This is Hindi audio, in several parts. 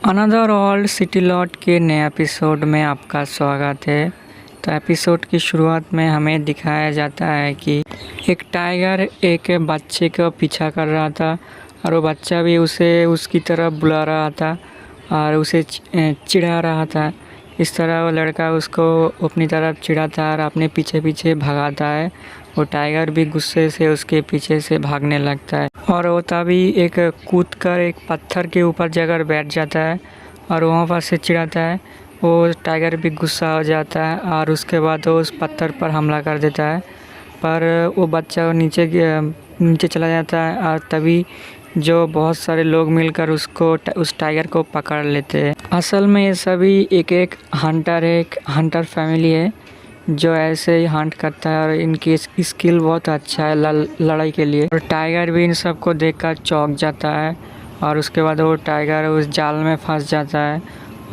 अनदर ऑल्ड सिटी लॉट के नए एपिसोड में आपका स्वागत है। तो एपिसोड की शुरुआत में हमें दिखाया जाता है कि एक टाइगर एक बच्चे का पीछा कर रहा था और वो बच्चा भी उसे उसकी तरफ बुला रहा था और उसे चिढ़ा रहा था। इस तरह वो लड़का उसको अपनी तरफ चिढ़ाता है और अपने पीछे पीछे भगाता है। वो टाइगर भी गुस्से से उसके पीछे से भागने लगता है और वो तभी एक कूद कर एक पत्थर के ऊपर जाकर बैठ जाता है और वहाँ पर से चिढ़ाता है। वो टाइगर भी गुस्सा हो जाता है और उसके बाद वो उस पत्थर पर हमला कर देता है, पर वो बच्चा नीचे चला जाता है और तभी जो बहुत सारे लोग मिलकर उस टाइगर को पकड़ लेते हैं। असल में ये सभी एक हंटर फैमिली है जो ऐसे ही हंट करता है और इनकी स्किल बहुत अच्छा है लड़ाई के लिए। और टाइगर भी इन सबको देखकर चौंक जाता है और उसके बाद वो टाइगर उस जाल में फंस जाता है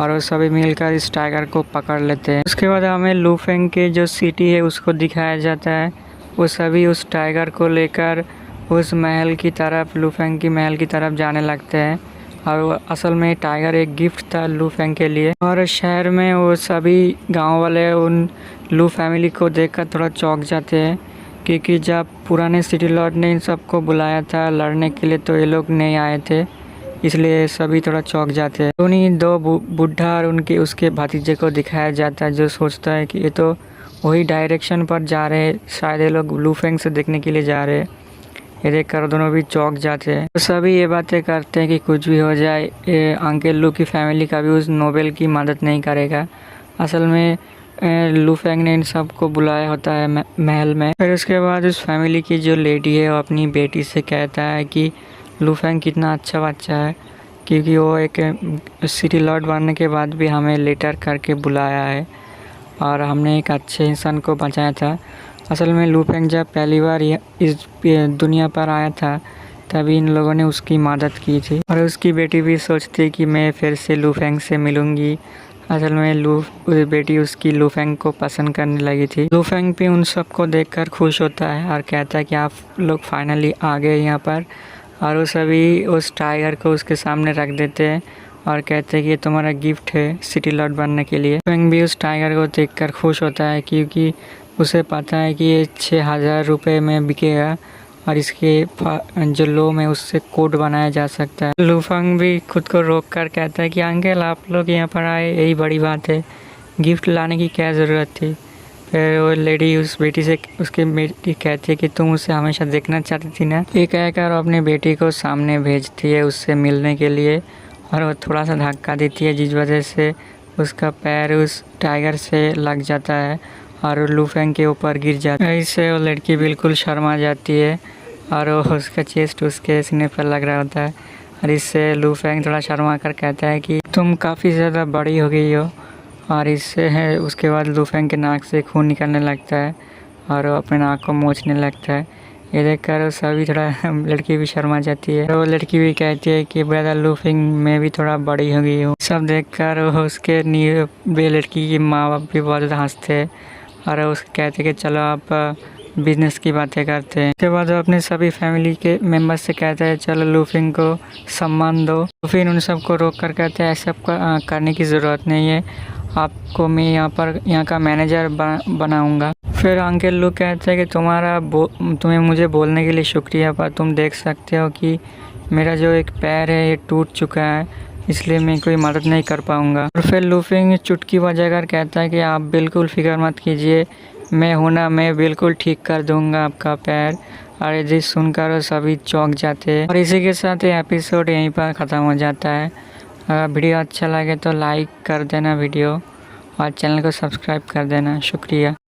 और वो सभी मिलकर इस टाइगर को पकड़ लेते हैं। उसके बाद हमें लूफेंग के जो सिटी है उसको दिखाया जाता है। वो सभी उस टाइगर को लेकर उस महल की तरफ लूफेंग की महल की तरफ जाने लगते हैं और असल में टाइगर एक गिफ्ट था लूफेंग के लिए। और शहर में वो सभी गांव वाले उन लू फैमिली को देखकर थोड़ा चौंक जाते हैं, क्योंकि जब पुराने सिटी लॉर्ड ने इन सबको बुलाया था लड़ने के लिए तो ये लोग नहीं आए थे, इसलिए सभी थोड़ा चौंक जाते हैं। उन्हीं दो बुढ़ा और उसके भतीजे को दिखाया जाता है जो सोचता है कि ये तो वही डायरेक्शन पर जा रहे हैं, शायद ये लोग लूफेंग से देखने के लिए जा रहे हैं। ये देख कर दोनों भी चौंक जाते हैं। तो सभी ये बातें करते हैं कि कुछ भी हो जाए अंकल लू की फैमिली कभी उस नोबेल की मदद नहीं करेगा। असल में लूफेंग ने इन सबको बुलाया होता है महल में। फिर उसके बाद उस फैमिली की जो लेडी है वो अपनी बेटी से कहता है कि लूफेंग कितना अच्छा बच्चा है, क्योंकि वो एक सिटी लॉर्ड बनने के बाद भी हमें लेटर करके बुलाया है और हमने एक अच्छे इंसान को बचाया था। असल में लूफेंग जब पहली बार इस दुनिया पर आया था तभी इन लोगों ने उसकी मदद की थी और उसकी बेटी भी सोचती कि मैं फिर से लूफेंग से मिलूंगी। असल में बेटी उसकी लूफेंग को पसंद करने लगी थी। लूफेंग भी उन सबको देखकर खुश होता है और कहता है कि आप लोग फाइनली आ गए यहाँ पर, और वो सभी उस टाइगर को उसके सामने रख देते हैं और कहते हैं कि ये तुम्हारा गिफ्ट है सिटी लॉर्ड बनने के लिए। लूफेंग भी उस टाइगर को देखकर खुश होता है क्योंकि उसे पता है कि ये 6,000 रुपये में बिकेगा और इसके जो लोम है उससे कोट बनाया जा सकता है। लूफेंग भी खुद को रोक कर कहता है कि अंकल आप लोग यहाँ पर आए यही बड़ी बात है, गिफ्ट लाने की क्या ज़रूरत थी। फिर वो लेडी उस बेटी से उसकी बेटी कहती है कि तुम उसे हमेशा देखना चाहती थी ना। ये कहकर वो अपनी बेटी को सामने भेजती है उससे मिलने के लिए और वो थोड़ा सा धक्का देती है जिस वजह से उसका पैर उस टाइगर से लग जाता है और लूफेंग के ऊपर गिर जाता है। इससे वो लड़की बिल्कुल शर्मा जाती है और उसका चेस्ट उसके सीने पर लग रहा होता है और इससे लूफेंग थोड़ा शर्मा कर कहता है कि तुम काफ़ी ज़्यादा बड़ी हो गई हो। और इससे है उसके बाद लूफेंग के नाक से खून निकलने लगता है और वो अपने नाक को मोचने लगता है। ये देखकर सभी थोड़ा लड़की भी शर्मा जाती है। वो लड़की भी कहती है कि ब्रदर लूफेंग मैं भी थोड़ा बड़ी हो गई हूँ। सब देखकर उसके लड़की की माँ बाप भी बहुत ज़्यादा हंसते हैं और उसको कहते हैं कि चलो आप बिजनेस की बातें करते हैं। उसके बाद वो अपने सभी फैमिली के मेंबर्स से कहता है चलो लूफेंग को सम्मान दो। तो फिर उन सबको रोक कर कहते हैं ऐसा करने की ज़रूरत नहीं है, आपको मैं यहाँ का मैनेजर बनाऊंगा। फिर अंकल लू कहते हैं कि तुम्हें मुझे बोलने के लिए शुक्रिया, पर तुम देख सकते हो कि मेरा जो एक पैर है ये टूट चुका है, इसलिए मैं कोई मदद नहीं कर पाऊंगा। और फिर लूफेंग चुटकी बजाकर कहता है कि आप बिल्कुल फिक्र मत कीजिए, मैं हूं ना, मैं बिल्कुल ठीक कर दूंगा आपका पैर। और ये सुनकर सभी चौंक जाते हैं और इसी के साथ ये एपिसोड यहीं पर ख़त्म हो जाता है। अगर वीडियो अच्छा लगे तो लाइक कर देना वीडियो और चैनल को सब्सक्राइब कर देना। शुक्रिया।